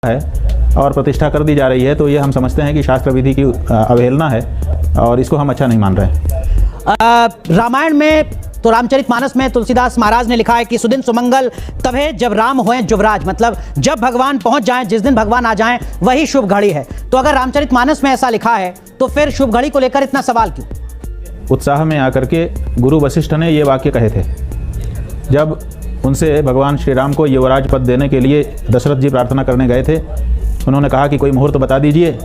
है और प्रतिष्ठा कर दी जा रही है, तो ये हम समझते हैं कि शास्त्र विधि की अवहेलना है और इसको हम अच्छा नहीं मान रहे। रामायण में तो रामचरितमानस में तुलसीदास महाराज ने लिखा है कि सुदिन सुमंगल तभे जब राम होएं युवराज, मतलब जब भगवान पहुंच जाएं, जिस दिन भगवान आ जाएं वही शुभ घड़ी है। तो अगर रामचरितमानस में ऐसा लिखा है तो फिर शुभ घड़ी को लेकर इतना सवाल क्यों? उत्साह में आकर के गुरु वशिष्ठ ने ये वाक्य कहे थे जब उनसे भगवान श्री राम को युवराज पद देने के लिए दशरथ जी प्रार्थना करने गए थे। उन्होंने कहा कि कोई मुहूर्त बता दीजिए,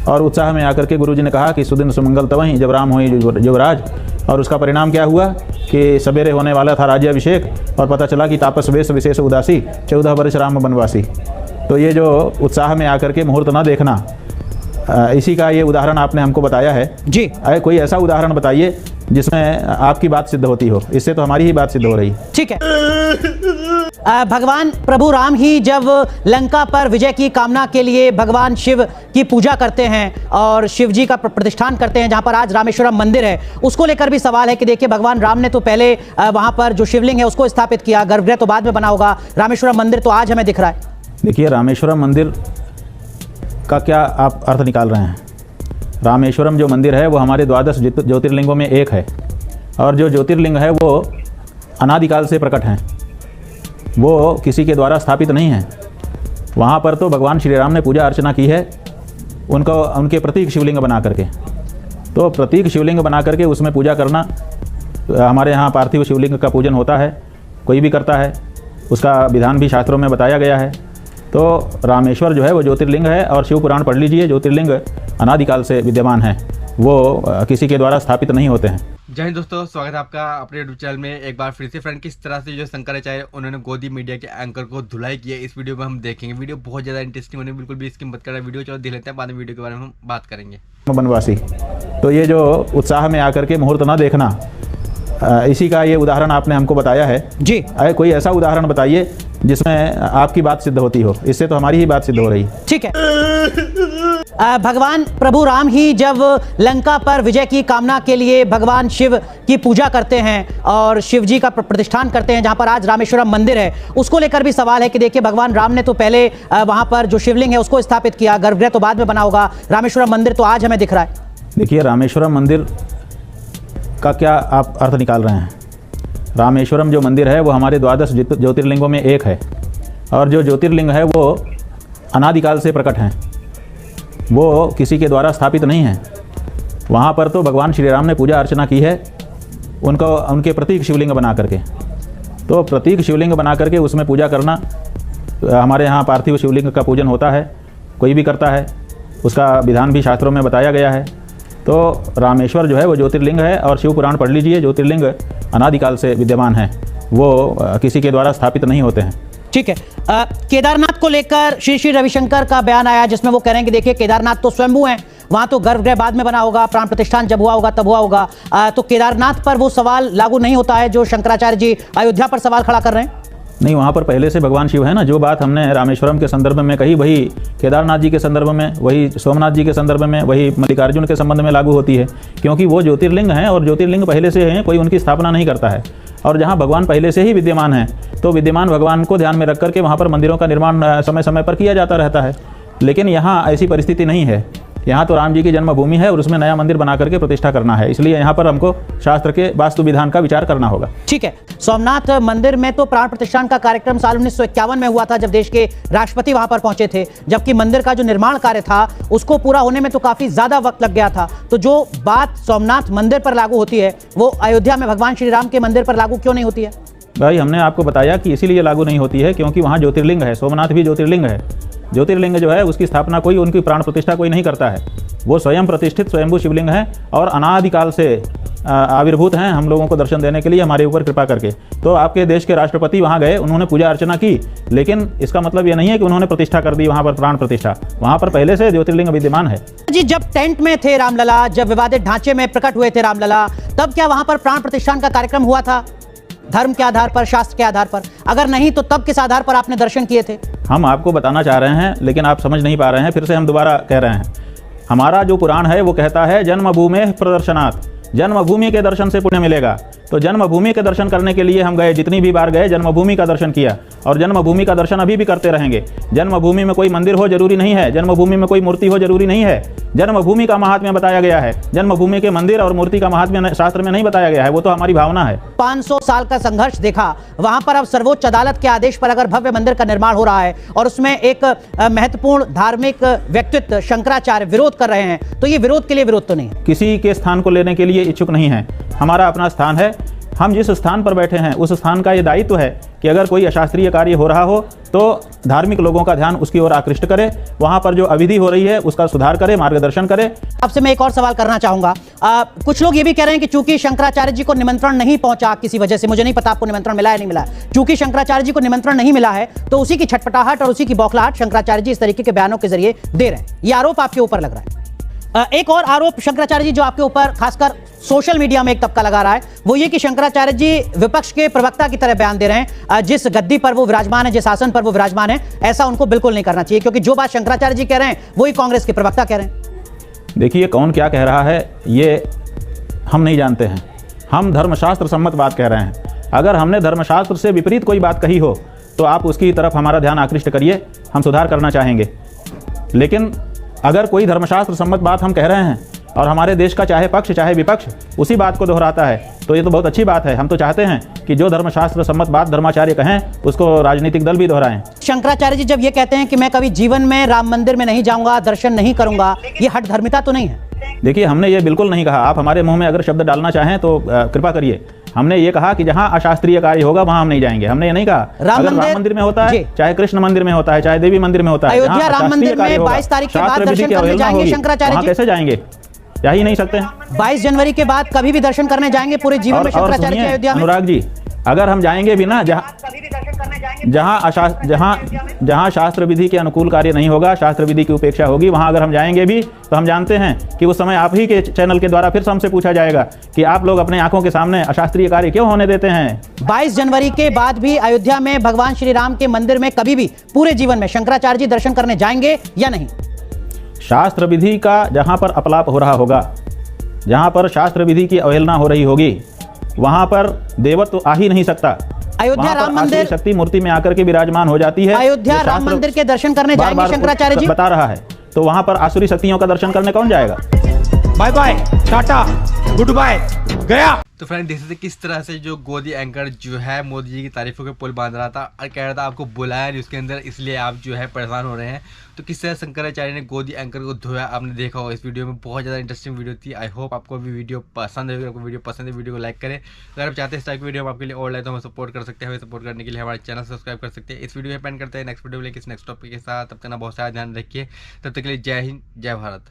और उत्साह में आकर के गुरु जी ने कहा कि सुदिन सुमंगल तवहीं जब राम हुए युवराज। और उसका परिणाम क्या हुआ कि सवेरे होने वाला था राज्याभिषेक और पता चला कि तापस वेश विशेष उदासी 14 वर्ष राम बनवासी। तो ये जो उत्साह में आकर के मुहूर्त ना देखना, इसी का ये उदाहरण आपने हमको बताया है जी। कोई ऐसा उदाहरण बताइए जिसमें आपकी बात सिद्ध होती हो। इससे तो हमारी ही बात सिद्ध हो रही। ठीक है। भगवान प्रभु राम ही जब लंका पर विजय की कामना के लिए भगवान शिव की पूजा करते हैं और शिव जी का प्रतिष्ठान करते हैं, जहां पर आज रामेश्वरम मंदिर है, उसको लेकर भी सवाल है कि देखिए भगवान राम ने तो पहले वहां पर जो शिवलिंग है उसको स्थापित किया, गर्भगृह तो बाद में बना होगा, रामेश्वरम मंदिर तो आज हमें दिख रहा है। देखिए रामेश्वरम मंदिर का क्या आप अर्थ निकाल रहे हैं? रामेश्वरम जो मंदिर है वो हमारे 12 ज्योतिर्लिंगों में एक है, और जो ज्योतिर्लिंग है वो अनादिकाल से प्रकट हैं, वो किसी के द्वारा स्थापित नहीं है। वहाँ पर तो भगवान श्री राम ने पूजा अर्चना की है उनके प्रतीक शिवलिंग बना करके। तो प्रतीक शिवलिंग बना करके उसमें पूजा करना, हमारे यहाँ पार्थिव शिवलिंग का पूजन होता है, कोई भी करता है, उसका विधान भी शास्त्रों में बताया गया है। तो रामेश्वर जो है वो ज्योतिर्लिंग है, और शिव पुराण पढ़ लीजिए, ज्योतिर्लिंग अनादिकाल से विद्यमान है, वो किसी के द्वारा स्थापित नहीं होते हैं। जय हिंद दोस्तों, स्वागत है आपका अपने यूट्यूब चैनल में एक बार फिर से। फ्रेंड, किस तरह से जो शंकराचार्य उन्होंने गोदी मीडिया के एंकर को धुलाई की है, इस वीडियो में हम देखेंगे। वीडियो बहुत ज़्यादा इंटरेस्टिंग होने, बिल्कुल भी स्किप मत करना। वीडियो चलो देख लेते हैं, बाद में वीडियो के बारे में हम बात करेंगे। बनवासी, तो ये जो उत्साह में आकर के मुहूर्त ना देखना, इसी का ये उदाहरण आपने हमको बताया है जी। कोई ऐसा उदाहरण बताइए जिसमें आपकी बात सिद्ध होती हो। इससे तो हमारी ही बात सिद्ध हो रही। ठीक है। भगवान प्रभु राम ही जब लंका पर विजय की कामना के लिए भगवान शिव की पूजा करते हैं और शिव जी का प्रतिष्ठान करते हैं, जहां पर आज रामेश्वरम मंदिर है, उसको लेकर भी सवाल है कि देखिए भगवान राम ने तो पहले वहां पर जो शिवलिंग है उसको स्थापित किया, गर्भगृह तो बाद में बना होगा, रामेश्वरम मंदिर तो आज हमें दिख रहा है। देखिए रामेश्वरम मंदिर का क्या आप अर्थ निकाल रहे हैं? रामेश्वरम जो मंदिर है वो हमारे 12 ज्योतिर्लिंगों में एक है, और जो ज्योतिर्लिंग है वो अनादिकाल से प्रकट हैं, वो किसी के द्वारा स्थापित नहीं है। वहाँ पर तो भगवान श्री राम ने पूजा अर्चना की है उनके प्रतीक शिवलिंग बना करके। तो प्रतीक शिवलिंग बना करके उसमें पूजा करना, हमारे यहाँ पार्थिव शिवलिंग का पूजन होता है, कोई भी करता है, उसका विधान भी शास्त्रों में बताया गया है। तो रामेश्वर जो है वो ज्योतिर्लिंग है, और शिव पुराण पढ़ लीजिए, ज्योतिर्लिंग अनादिकाल से विद्यमान है, वो किसी के द्वारा स्थापित नहीं होते हैं। ठीक है। केदारनाथ को लेकर श्री श्री रविशंकर का बयान आया, जिसमें वो कह रहे हैं कि देखिए केदारनाथ तो स्वयंभू हैं, वहां तो गर्भगृह बाद में बना होगा, प्राण प्रतिष्ठान जब हुआ होगा तब हुआ होगा। तो केदारनाथ पर वो सवाल लागू नहीं होता है जो शंकराचार्य जी अयोध्या पर सवाल खड़ा कर रहे हैं? नहीं, वहाँ पर पहले से भगवान शिव है ना। जो बात हमने रामेश्वरम के संदर्भ में कही वही केदारनाथ जी के संदर्भ में, वही सोमनाथ जी के संदर्भ में, वही मल्लिकार्जुन के संबंध में लागू होती है, क्योंकि वो ज्योतिर्लिंग हैं और ज्योतिर्लिंग पहले से हैं, कोई उनकी स्थापना नहीं करता है। और जहाँ भगवान पहले से ही विद्यमान हैं, तो विद्यमान भगवान को ध्यान में रख करके वहाँ पर मंदिरों का निर्माण समय समय पर किया जाता रहता है। लेकिन यहाँ ऐसी परिस्थिति नहीं है। यहाँ तो राम जी की जन्मभूमि है और उसमें नया मंदिर बना करके प्रतिष्ठा करना है, इसलिए यहाँ पर हमको शास्त्र के वास्तु विधान का विचार करना होगा। ठीक है। सोमनाथ मंदिर में तो प्राण प्रतिष्ठान का कार्यक्रम साल 1951 में हुआ था, जब देश के राष्ट्रपति वहां पर पहुंचे थे, जबकि मंदिर का जो निर्माण कार्य था उसको पूरा होने में तो काफी ज्यादा वक्त लग गया था। तो जो बात सोमनाथ मंदिर पर लागू होती है वो अयोध्या में भगवान श्री राम के मंदिर पर लागू क्यों नहीं होती है? भाई हमने आपको बताया कि इसीलिए लागू नहीं होती है क्योंकि वहाँ ज्योतिर्लिंग है, सोमनाथ भी ज्योतिर्लिंग है। ज्योतिर्लिंग जो है उसकी स्थापना कोई, उनकी प्राण प्रतिष्ठा कोई नहीं करता है। वो स्वयं प्रतिष्ठित स्वयंभू शिवलिंग है और अनादिकाल से आविर्भूत हैं हम लोगों को दर्शन देने के लिए, हमारे ऊपर कृपा करके। तो आपके देश के राष्ट्रपति वहाँ गए, उन्होंने पूजा अर्चना की, लेकिन इसका मतलब ये नहीं है कि उन्होंने प्रतिष्ठा कर दी वहाँ पर प्राण प्रतिष्ठा। वहाँ पर पहले से ज्योतिर्लिंग विद्यमान है। जी, जब टेंट में थे रामलला, जब विवादित ढांचे में प्रकट हुए थे रामलला, तब क्या वहाँ पर प्राण प्रतिष्ठान का कार्यक्रम हुआ था? धर्म के आधार पर, शास्त्र के आधार पर? अगर नहीं तो तब किस आधार पर आपने दर्शन किए थे? हम आपको बताना चाह रहे हैं, लेकिन आप समझ नहीं पा रहे हैं। फिर से हम दोबारा कह रहे हैं, हमारा जो पुराण है वो कहता है जन्मभूमि प्रदर्शनात्, जन्मभूमि के दर्शन से पुण्य मिलेगा। तो जन्मभूमि के दर्शन करने के लिए हम गए, जितनी भी बार गए जन्मभूमि का दर्शन किया और जन्मभूमि का दर्शन अभी भी करते रहेंगे। जन्मभूमि में कोई मंदिर हो जरूरी नहीं है, जन्मभूमि में कोई मूर्ति हो जरूरी नहीं है। जन्मभूमि का महात्म्य बताया गया है, जन्मभूमि के मंदिर और मूर्ति का महात्म्य शास्त्र में नहीं बताया गया है, वो तो हमारी भावना है। 500 साल का संघर्ष देखा, वहां पर अब सर्वोच्च अदालत के आदेश पर अगर भव्य मंदिर का निर्माण हो रहा है और उसमें एक महत्वपूर्ण धार्मिक व्यक्तित्व शंकराचार्य विरोध कर रहे हैं, तो ये विरोध के लिए विरोध तो नहीं है। किसी के स्थान को लेने के लिए इच्छुक नहीं है, हमारा अपना स्थान है। हम जिस स्थान पर बैठे हैं उस स्थान का ये दायित्व है कि अगर कोई अशास्त्रीय कार्य हो रहा हो तो धार्मिक लोगों का ध्यान उसकी ओर आकृष्ट करे, वहां पर जो अविधि हो रही है उसका सुधार करे, मार्गदर्शन करे। आपसे मैं एक और सवाल करना चाहूंगा। कुछ लोग ये भी कह रहे हैं कि चूंकि शंकराचार्य जी को निमंत्रण नहीं पहुंचा किसी वजह से, मुझे नहीं पता आपको निमंत्रण मिला है नहीं मिला, चूंकि शंकराचार्य जी को निमंत्रण नहीं मिला है तो उसी की छटपटाहट और उसी की बौखलाहट शंकराचार्य जी इस तरीके के बयानों के जरिए दे रहे हैं। ये आरोप आपके ऊपर लग रहा है। एक और आरोप शंकराचार्य जी जो आपके ऊपर खासकर सोशल मीडिया में एक तबका लगा रहा है वो ये कि शंकराचार्य जी विपक्ष के प्रवक्ता की तरह बयान दे रहे हैं। जिस गद्दी पर वो विराजमान है, जिस आसन पर वो विराजमान है, ऐसा उनको बिल्कुल नहीं करना चाहिए, क्योंकि जो बात शंकराचार्य जी कह रहे हैं वही कांग्रेस के प्रवक्ता कह रहे हैं। देखिए, कौन क्या कह रहा है ये हम नहीं जानते हैं, हम धर्मशास्त्र सम्मत बात कह रहे हैं। अगर हमने धर्मशास्त्र से विपरीत कोई बात कही हो तो आप उसकी तरफ हमारा ध्यान आकृष्ट करिए, हम सुधार करना चाहेंगे। लेकिन अगर कोई धर्मशास्त्र सम्मत बात हम कह रहे हैं और हमारे देश का चाहे पक्ष चाहे विपक्ष उसी बात को दोहराता है तो ये तो बहुत अच्छी बात है। हम तो चाहते हैं कि जो धर्मशास्त्र सम्मत बात धर्माचार्य कहें उसको राजनीतिक दल भी दोहराएं। शंकराचार्य जी जब ये कहते हैं कि मैं कभी जीवन में राम मंदिर में नहीं जाऊंगा, दर्शन नहीं करूंगा, ये हठ धर्मिता तो नहीं है? देखिए, हमने ये बिल्कुल नहीं कहा। आप हमारे मुंह में अगर शब्द डालना चाहें तो कृपा करिए। हमने ये कहा कि जहां अशास्त्रीय कार्य होगा वहां हम नहीं जाएंगे, हमने ये नहीं कहा। राम मंदिर में होता है, चाहे कृष्ण मंदिर में होता है, चाहे देवी मंदिर में होता है, अयोध्या राम मंदिर में 22 तारीख के बाद दर्शन करने जाएंगे शंकराचार्य जी? कैसे जाएंगे? जा ही नहीं सकते। 22 जनवरी के बाद कभी भी दर्शन करने जाएंगे पूरे जीवन में शंकराचार्य जी अयोध्या में? अनुराग जी, अगर हम जाएंगे भी ना जहां शास्त्र विधि के अनुकूल कार्य नहीं होगा, शास्त्र विधि की उपेक्षा होगी, वहां अगर हम जाएंगे भी तो हम जानते हैं कि उस समय आप ही के चैनल के द्वारा फिर से हमसे पूछा जाएगा कि आप लोग अपने आंखों के सामने अशास्त्रीय कार्य क्यों होने देते हैं। 22 जनवरी के बाद भी अयोध्या में भगवान श्री राम के मंदिर में कभी भी पूरे जीवन में शंकराचार्य जी दर्शन करने जाएंगे या नहीं? शास्त्र विधि का जहां पर अपलाप हो रहा होगा, जहां पर शास्त्र विधि की अवहेलना हो रही होगी, वहां पर देवत्व आ ही नहीं सकता। अयोध्या राम मंदिर शक्ति मूर्ति में आकर के विराजमान हो जाती है। अयोध्या राम मंदिर के दर्शन करने जाएंगे शंकराचार्य जी? बता रहा है, तो वहां पर आसुरी शक्तियों का दर्शन करने कौन जाएगा? Bye bye, tata, goodbye, गया। तो फ्रेंड देख सकते किस तरह से जो गोदी एंकर जो है मोदी जी की तारीफों के पुल बांध रहा था और कह रहा था आपको बुलाया नहीं उसके अंदर, इसलिए आप जो है परेशान हो रहे हैं। तो किस तरह शंकराचार्य ने गोदी एंकर को धोया आपने देखा होगा इस वीडियो में। बहुत ज़्यादा इंटरेस्टिंग वीडियो थी। आई होप आपको भी वीडियो पसंद है। आपको वीडियो पसंद है वीडियो को लाइक करें। अगर आप चाहते हैं इस टाइप की वीडियो हम आपके लिए और लाए तो हमें सपोर्ट कर सकते हैं। हमें सपोर्ट करने के लिए हमारे चैनल सब्सक्राइब कर सकते हैं। इस वीडियो में पेंड करते हैं नेक्स्ट वीडियो लेकिन नेक्स्ट टॉपिक के साथ। तब तक ना बहुत सारा ध्यान रखिए। तब तक के लिए जय हिंद, जय भारत।